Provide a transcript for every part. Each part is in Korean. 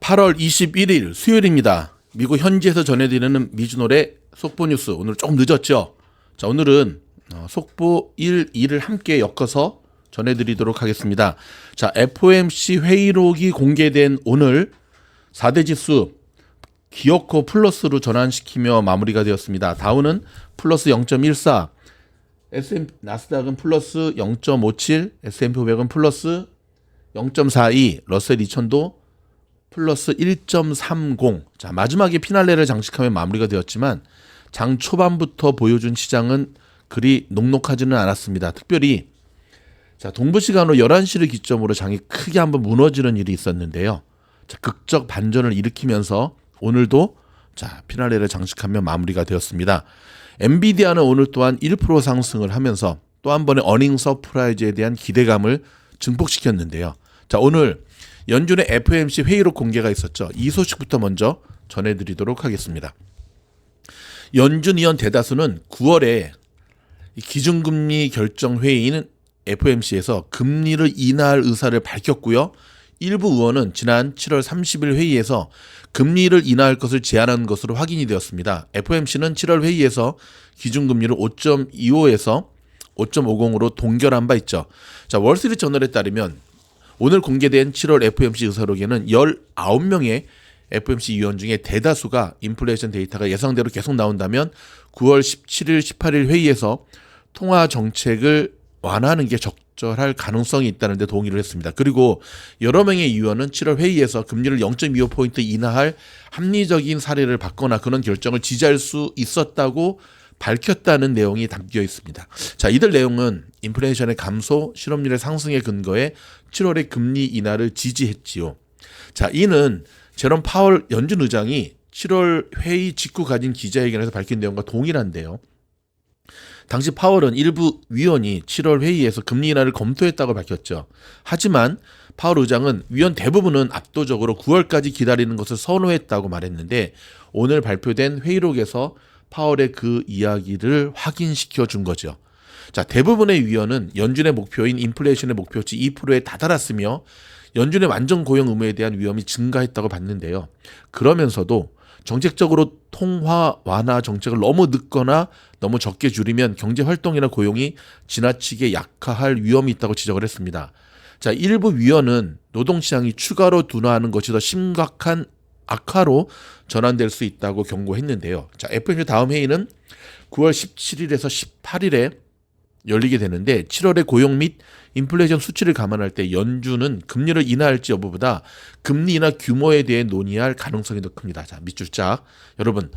8월 21일 수요일입니다. 미국 현지에서 전해드리는 미주노래 속보 뉴스. 오늘 조금 늦었죠? 자, 오늘은 속보 1, 2를 함께 엮어서 전해드리도록 하겠습니다. 자, FOMC 회의록이 공개된 오늘 4대 지수 기어코 플러스로 전환시키며 마무리가 되었습니다. 다우는 플러스 0.14, 나스닥은 플러스 0.57, S&P 500은 플러스 0.42, 러셀 2000도 플러스 1.30. 자, 마지막에 피날레를 장식하며 마무리가 되었지만 장 초반부터 보여준 시장은 그리 녹록하지는 않았습니다. 특별히 자, 동부 시간으로 11시를 기점으로 장이 크게 한번 무너지는 일이 있었는데요. 자, 극적 반전을 일으키면서 오늘도 자, 피날레를 장식하며 마무리가 되었습니다. 엔비디아는 오늘 또한 1% 상승을 하면서 또 한 번의 어닝 서프라이즈에 대한 기대감을 증폭시켰는데요. 자, 오늘 연준의 FOMC 회의록 공개가 있었죠. 이 소식부터 먼저 전해드리도록 하겠습니다. 연준 의원 대다수는 9월에 기준금리 결정 회의인 FOMC에서 금리를 인하할 의사를 밝혔고요. 일부 의원은 지난 7월 30일 회의에서 금리를 인하할 것을 제안한 것으로 확인이 되었습니다. FOMC는 7월 회의에서 기준금리를 5.25에서 5.50으로 동결한 바 있죠. 자, 월스트리트 저널에 따르면 오늘 공개된 7월 FOMC 의사록에는 19명의 FOMC 위원 중에 대다수가 인플레이션 데이터가 예상대로 계속 나온다면 9월 17일, 18일 회의에서 통화 정책을 완화하는 게 적절할 가능성이 있다는 데 동의를 했습니다. 그리고 여러 명의 위원은 7월 회의에서 금리를 0.25포인트 인하할 합리적인 사례를 받거나 그런 결정을 지지할 수 있었다고 밝혔다는 내용이 담겨 있습니다. 자, 이들 내용은 인플레이션의 감소, 실업률의 상승에 근거해 7월의 금리 인하를 지지했지요. 자, 이는 제롬 파월 연준 의장이 7월 회의 직후 가진 기자회견에서 밝힌 내용과 동일한데요. 당시 파월은 일부 위원이 7월 회의에서 금리 인하를 검토했다고 밝혔죠. 하지만 파월 의장은 위원 대부분은 압도적으로 9월까지 기다리는 것을 선호했다고 말했는데 오늘 발표된 회의록에서 파월의 그 이야기를 확인시켜 준 거죠. 자, 대부분의 위원은 연준의 목표인 인플레이션의 목표치 2%에 다다랐으며 연준의 완전 고용 의무에 대한 위험이 증가했다고 봤는데요. 그러면서도 정책적으로 통화 완화 정책을 너무 늦거나 너무 적게 줄이면 경제 활동이나 고용이 지나치게 약화할 위험이 있다고 지적을 했습니다. 자, 일부 위원은 노동시장이 추가로 둔화하는 것이 더 심각한 악화로 전환될 수 있다고 경고했는데요. 자, FOMC 다음 회의는 9월 17일에서 18일에 열리게 되는데 7월의 고용 및 인플레이션 수치를 감안할 때 연준은 금리를 인하할지 여부보다 금리 인하 규모에 대해 논의할 가능성이 더 큽니다. 자, 밑줄 짝. 여러분,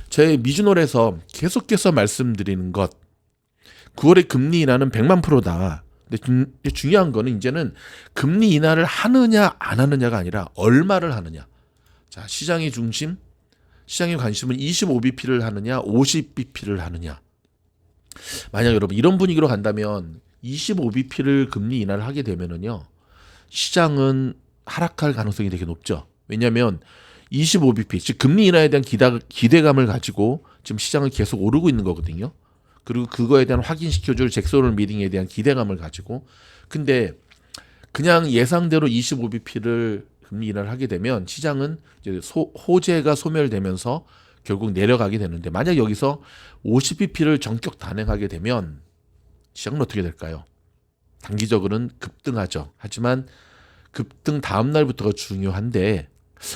제 미주놀에서 계속해서 말씀드리는 것 9월의 금리 인하는 100만%다. 근데 중요한 거는 이제는 금리 인하를 하느냐 안 하느냐가 아니라 얼마를 하느냐. 자, 시장의 중심, 시장의 관심은 25bp를 하느냐 50bp를 하느냐. 만약 여러분 이런 분위기로 간다면 25bp를 금리 인하를 하게 되면은요, 시장은 하락할 가능성이 되게 높죠. 왜냐하면 25bp, 즉 금리 인하에 대한 기대감을 가지고 지금 시장은 계속 오르고 있는 거거든요. 그리고 그거에 대한 확인시켜줄 잭슨 미팅에 대한 기대감을 가지고. 근데 그냥 예상대로 25bp를 금리 인하를 하게 되면 시장은 이제 호재가 소멸되면서 결국 내려가게 되는데, 만약 여기서 50bp를 전격 단행하게 되면 시장은 어떻게 될까요? 단기적으로는 급등하죠. 하지만 급등 다음 날부터가 중요한데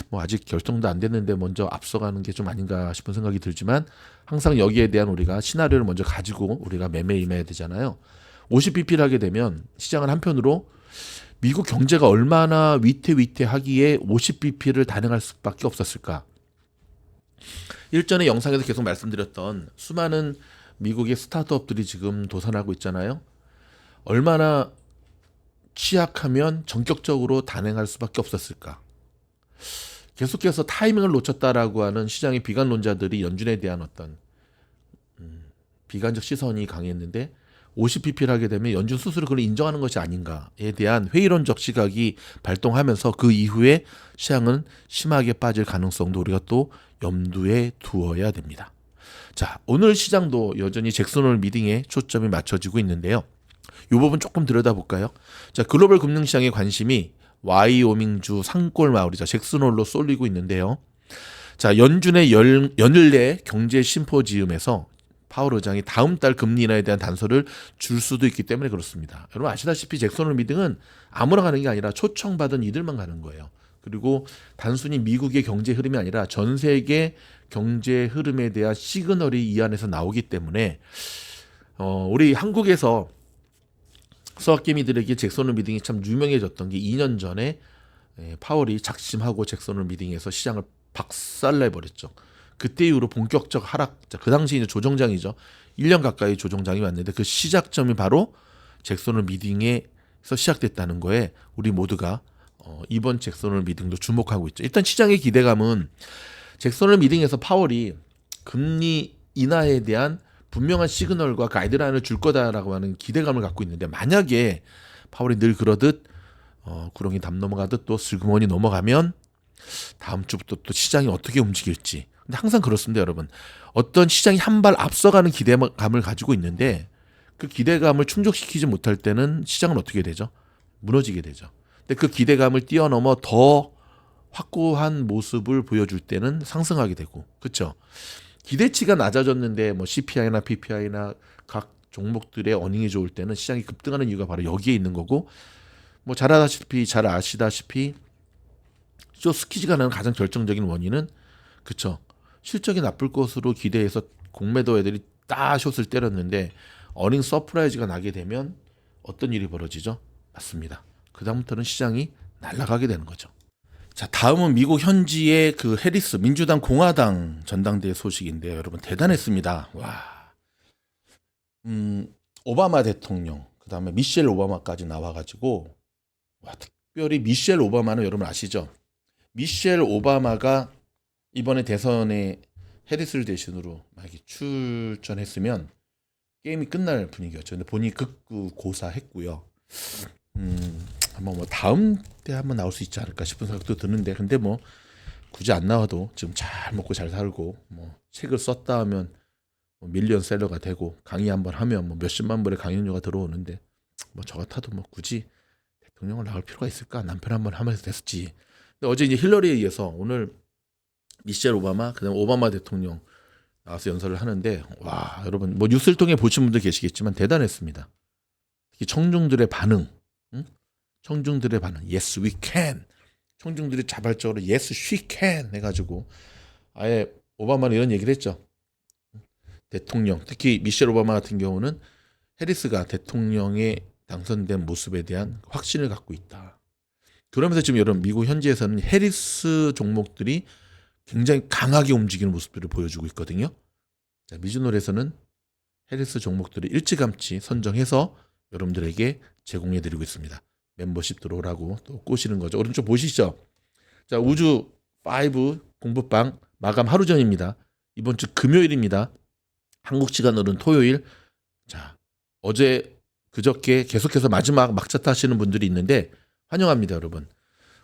뭐 아직 결정도 안 됐는데 먼저 앞서가는 게 좀 아닌가 싶은 생각이 들지만, 항상 여기에 대한 우리가 시나리오를 먼저 가지고 우리가 매매에 임해야 되잖아요. 50bp를 하게 되면 시장은 한편으로 미국 경제가 얼마나 위태위태하기에 50bp를 단행할 수밖에 없었을까? 일전에 영상에서 계속 말씀드렸던 수많은 미국의 스타트업들이 지금 도산하고 있잖아요. 얼마나 취약하면 전격적으로 단행할 수밖에 없었을까? 계속해서 타이밍을 놓쳤다라고 하는 시장의 비관론자들이 연준에 대한 어떤 비관적 시선이 강했는데 50bp를 하게 되면 연준 스스로 그걸 인정하는 것이 아닌가에 대한 회의론적 시각이 발동하면서 그 이후에 시장은 심하게 빠질 가능성도 우리가 또 염두에 두어야 됩니다. 자, 오늘 시장도 여전히 잭슨 홀 미팅에 초점이 맞춰지고 있는데요. 이 부분 조금 들여다볼까요? 자, 글로벌 금융시장의 관심이 와이오밍주 산골 마을이죠. 잭슨홀로 쏠리고 있는데요. 자, 연준의 연일내 경제 심포지움에서 파월 의장이 다음 달 금리 인하에 대한 단서를 줄 수도 있기 때문에 그렇습니다. 여러분 아시다시피 잭슨홀 미팅은 아무나 가는 게 아니라 초청받은 이들만 가는 거예요. 그리고 단순히 미국의 경제 흐름이 아니라 전 세계 경제 흐름에 대한 시그널이 이 안에서 나오기 때문에 우리 한국에서 수학개미들에게 잭슨홀 미팅이 참 유명해졌던 게 2년 전에 파월이 작심하고 잭슨홀 미팅에서 시장을 박살내버렸죠. 그때 이후로 본격적 하락, 그 당시 이제 조정장이죠. 1년 가까이 조정장이 왔는데 그 시작점이 바로 잭슨홀 미팅에서 시작됐다는 거에 우리 모두가 이번 잭슨홀 미팅도 주목하고 있죠. 일단 시장의 기대감은 잭슨홀 미팅에서 파월이 금리 인하에 대한 분명한 시그널과 가이드라인을 줄 거다라고 하는 기대감을 갖고 있는데 만약에 파월이 늘 그러듯 구렁이 담 넘어가듯 또 슬그머니 넘어가면 다음 주부터 또 시장이 어떻게 움직일지. 근데 항상 그렇습니다, 여러분. 어떤 시장이 한 발 앞서가는 기대감을 가지고 있는데 그 기대감을 충족시키지 못할 때는 시장은 어떻게 되죠? 무너지게 되죠. 근데 그 기대감을 뛰어넘어 더 확고한 모습을 보여줄 때는 상승하게 되고, 그렇죠? 기대치가 낮아졌는데 뭐 CPI나 PPI나 각 종목들의 어닝이 좋을 때는 시장이 급등하는 이유가 바로 여기에 있는 거고, 뭐 잘 아시다시피 쇼스키즈가 나는 가장 결정적인 원인은 그쵸, 실적이 나쁠 것으로 기대해서 공매도 애들이 딱 숏을 때렸는데 어닝 서프라이즈가 나게 되면 어떤 일이 벌어지죠? 맞습니다. 그 다음부터는 시장이 날아가게 되는 거죠. 자, 다음은 미국 현지의 그 해리스 민주당 공화당 전당대회 소식인데요. 여러분 대단했습니다. 와, 오바마 대통령, 그 다음에 미셸 오바마까지 나와가지고, 와, 특별히 미셸 오바마는 여러분 아시죠? 미셸 오바마가 이번에 대선에 해리스를 대신으로 만약에 출전했으면 게임이 끝날 분위기였죠. 근데 본인이 극구 고사했고요. 아마 뭐 다음 때 한번 나올 수 있지 않을까 싶은 생각도 드는데, 근데 뭐 굳이 안 나와도 지금 잘 먹고 잘 살고, 뭐 책을 썼다 하면 뭐 밀리언셀러가 되고 강의 한번 하면 뭐 몇십만 불의 강연료가 들어오는데, 뭐 저 같아도 뭐 굳이 대통령을 나올 필요가 있을까? 남편 한번 하면서 됐었지. 근데 어제 이제 힐러리에 의해서 오늘 미셸 오바마, 그다음 오바마 대통령 나와서 연설을 하는데, 와, 여러분 뭐 뉴스를 통해 보신 분들 계시겠지만 대단했습니다. 특히 청중들의 반응, 청중들의 반응, yes we can, 청중들이 자발적으로 yes she can 해가지고 아예 오바마는 이런 얘기를 했죠. 대통령, 특히 미셸 오바마 같은 경우는 해리스가 대통령에 당선된 모습에 대한 확신을 갖고 있다. 그러면서 지금 여러분 미국 현지에서는 해리스 종목들이 굉장히 강하게 움직이는 모습들을 보여주고 있거든요. 자, 미주놀에서는 해리스 종목들을 일찌감치 선정해서 여러분들에게 제공해드리고 있습니다. 멤버십 들어오라고 또 꼬시는 거죠. 오른쪽 보시죠. 자, 우주 5 공부방 마감 하루 전입니다. 이번 주 금요일입니다. 한국 시간으로는 토요일. 자, 어제 그저께 계속해서 마지막 막차 타시는 분들이 있는데 환영합니다, 여러분.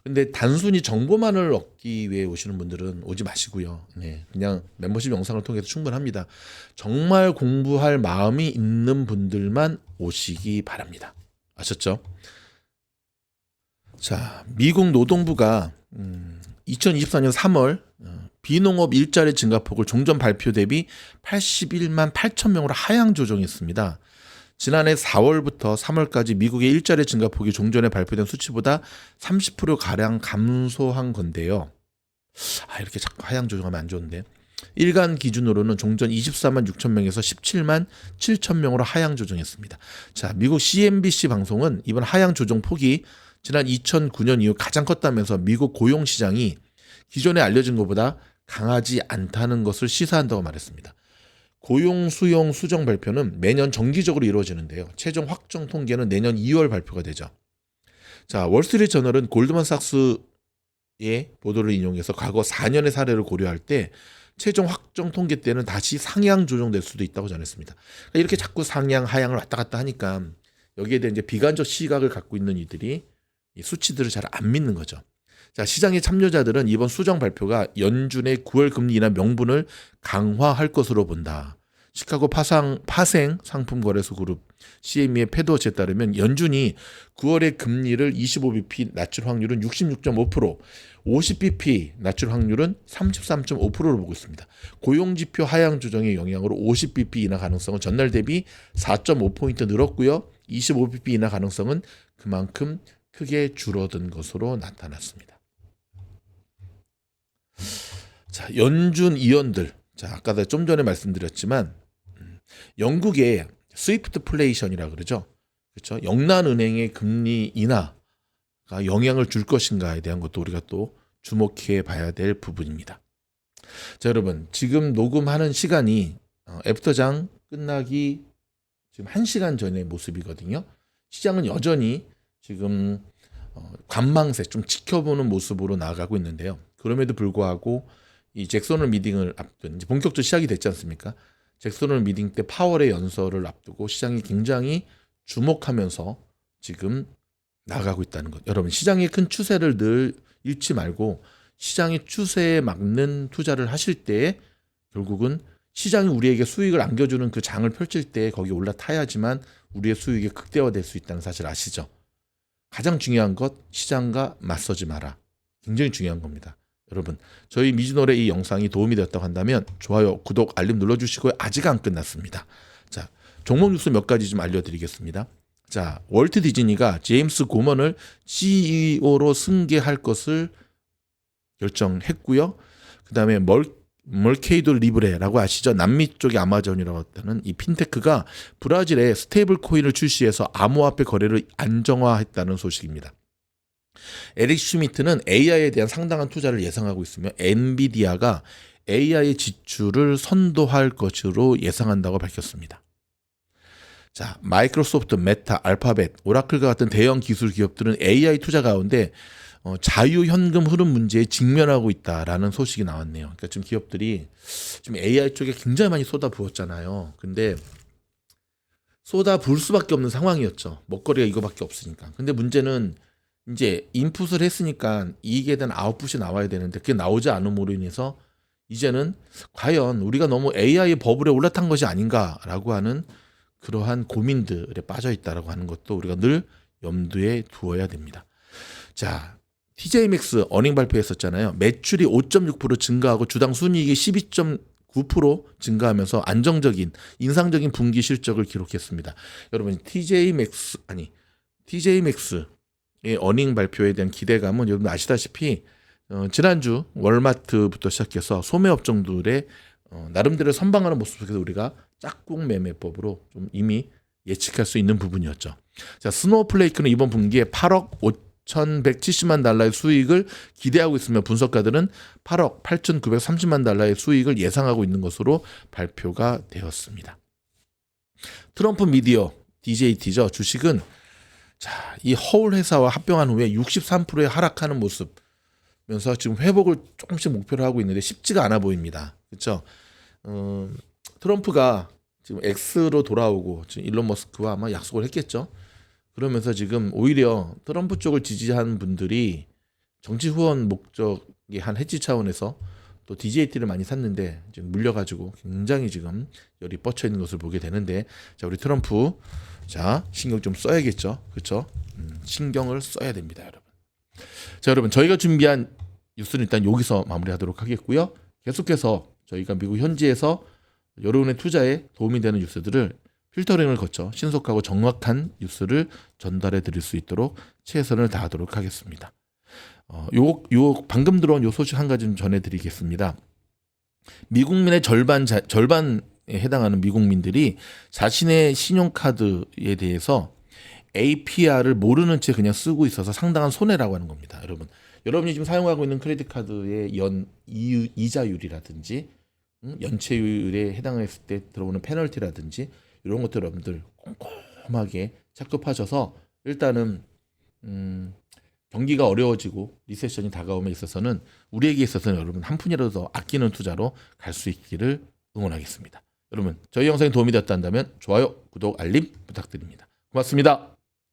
근데 단순히 정보만을 얻기 위해 오시는 분들은 오지 마시고요. 네, 그냥 멤버십 영상을 통해서 충분합니다. 정말 공부할 마음이 있는 분들만 오시기 바랍니다. 아셨죠? 자, 미국 노동부가 2024년 3월 비농업 일자리 증가폭을 종전 발표 대비 81만 8천 명으로 하향 조정했습니다. 지난해 4월부터 3월까지 미국의 일자리 증가폭이 종전에 발표된 수치보다 30%가량 감소한 건데요. 이렇게 자꾸 하향 조정하면 안 좋은데. 일간 기준으로는 종전 24만 6천 명에서 17만 7천 명으로 하향 조정했습니다. 자, 미국 CNBC 방송은 이번 하향 조정 폭이 지난 2009년 이후 가장 컸다면서 미국 고용 시장이 기존에 알려진 것보다 강하지 않다는 것을 시사한다고 말했습니다. 고용 수용 수정 발표는 매년 정기적으로 이루어지는데요. 최종 확정 통계는 내년 2월 발표가 되죠. 자, 월스트리트 저널은 골드만삭스의 보도를 인용해서 과거 4년의 사례를 고려할 때 최종 확정 통계 때는 다시 상향 조정될 수도 있다고 전했습니다. 그러니까 이렇게 자꾸 상향 하향을 왔다 갔다 하니까 여기에 대한 이제 비관적 시각을 갖고 있는 이들이 이 수치들을 잘 안 믿는 거죠. 자, 시장의 참여자들은 이번 수정 발표가 연준의 9월 금리 인하 명분을 강화할 것으로 본다. 시카고 파생 상품거래소 그룹 CME의 패드워치에 따르면 연준이 9월에 금리를 25bp 낮출 확률은 66.5%, 50bp 낮출 확률은 33.5%로 보고 있습니다. 고용지표 하향 조정의 영향으로 50bp 인하 가능성은 전날 대비 4.5포인트 늘었고요. 25bp 인하 가능성은 그만큼 크게 줄어든 것으로 나타났습니다. 자, 연준 위원들. 자, 아까 좀 전에 말씀드렸지만 영국의 스위프트플레이션이라 그러죠. 그렇죠? 영란은행의 금리 인하가 영향을 줄 것인가에 대한 것도 우리가 또 주목해 봐야 될 부분입니다. 자, 여러분, 지금 녹음하는 시간이 애프터장 끝나기 지금 1시간 전의 모습이거든요. 시장은 여전히 지금 관망세 좀 지켜보는 모습으로 나아가고 있는데요. 그럼에도 불구하고 이 잭슨홀 미팅을 앞둔 이제 본격적으로 시작이 됐지 않습니까? 잭슨홀 미팅 때 파월의 연설을 앞두고 시장이 굉장히 주목하면서 지금 나가고 있다는 것. 여러분, 시장의 큰 추세를 늘 잃지 말고 시장의 추세에 맞는 투자를 하실 때 결국은 시장이 우리에게 수익을 안겨주는 그 장을 펼칠 때 거기 올라타야지만 우리의 수익이 극대화될 수 있다는 사실 아시죠? 가장 중요한 것, 시장과 맞서지 마라. 굉장히 중요한 겁니다. 여러분, 저희 미주노래 이 영상이 도움이 되었다고 한다면 좋아요, 구독, 알림 눌러주시고요. 아직 안 끝났습니다. 자, 종목 뉴스 몇 가지 좀 알려드리겠습니다. 자, 월트 디즈니가 제임스 고먼을 CEO로 승계할 것을 결정했고요. 그 다음에 멀케이도 리브레라고 아시죠? 남미 쪽의 아마존이라고 하는 이 핀테크가 브라질에 스테이블 코인을 출시해서 암호화폐 거래를 안정화했다는 소식입니다. 에릭 슈미트는 AI에 대한 상당한 투자를 예상하고 있으며 엔비디아가 AI 지출을 선도할 것으로 예상한다고 밝혔습니다. 자, 마이크로소프트, 메타, 알파벳, 오라클과 같은 대형 기술 기업들은 AI 투자 가운데 자유현금 흐름 문제에 직면하고 있다라는 소식이 나왔네요. 그러니까 지금 기업들이 지금 AI 쪽에 굉장히 많이 쏟아부었잖아요. 근데 쏟아부을 수밖에 없는 상황이었죠. 먹거리가 이거밖에 없으니까. 근데 문제는 이제 인풋을 했으니까 이익에 대한 아웃풋이 나와야 되는데 그게 나오지 않음으로 인해서 이제는 과연 우리가 너무 AI 버블에 올라탄 것이 아닌가라고 하는 그러한 고민들에 빠져 있다라고 하는 것도 우리가 늘 염두에 두어야 됩니다. 자, TJ맥스 어닝 발표했었잖아요. 매출이 5.6% 증가하고 주당 순이익이 12.9% 증가하면서 안정적인 인상적인 분기 실적을 기록했습니다. 여러분, TJ맥스의 어닝 발표에 대한 기대감은 여러분 아시다시피 지난주 월마트부터 시작해서 소매업종들의 나름대로 선방하는 모습 속에서 우리가 짝꿍 매매법으로 좀 이미 예측할 수 있는 부분이었죠. 자, 스노우플레이크는 이번 분기에 8억 5,170만 달러의 수익을 기대하고 있으며 분석가들은 8억 8,930만 달러의 수익을 예상하고 있는 것으로 발표가 되었습니다. 트럼프 미디어 DJT죠. 주식은 자, 이 허울 회사와 합병한 후에 63%에 하락하는 모습면서 지금 회복을 조금씩 목표로 하고 있는데 쉽지가 않아 보입니다. 그렇죠? 트럼프가 지금 X로 돌아오고 지금 일론 머스크와 아마 약속을 했겠죠. 그러면서 지금 오히려 트럼프 쪽을 지지한 분들이 정치 후원 목적의 한 해지 차원에서 또 DJT를 많이 샀는데 지금 물려가지고 굉장히 지금 열이 뻗쳐 있는 것을 보게 되는데, 자, 우리 트럼프 자 신경 좀 써야겠죠, 그렇죠? 신경을 써야 됩니다, 여러분. 자, 여러분, 저희가 준비한 뉴스는 일단 여기서 마무리하도록 하겠고요. 계속해서 저희가 미국 현지에서 여러분의 투자에 도움이 되는 뉴스들을 필터링을 거쳐 신속하고 정확한 뉴스를 전달해 드릴 수 있도록 최선을 다하도록 하겠습니다. 요 방금 들어온 요 소식 한 가지 좀 전해드리겠습니다. 미국민의 절반에 해당하는 미국민들이 자신의 신용카드에 대해서 APR을 모르는 채 그냥 쓰고 있어서 상당한 손해라고 하는 겁니다. 여러분이 지금 사용하고 있는 크레딧 카드의 이자율이라든지 연체율에 해당했을 때 들어오는 페널티라든지 이런 것들 여러분들 꼼꼼하게 착급하셔서 일단은 경기가 어려워지고 리세션이 다가옴에 있어서는 우리에게 있어서는 여러분 한 푼이라도 더 아끼는 투자로 갈 수 있기를 응원하겠습니다. 여러분, 저희 영상이 도움이 되었다 한다면 좋아요, 구독, 알림 부탁드립니다. 고맙습니다.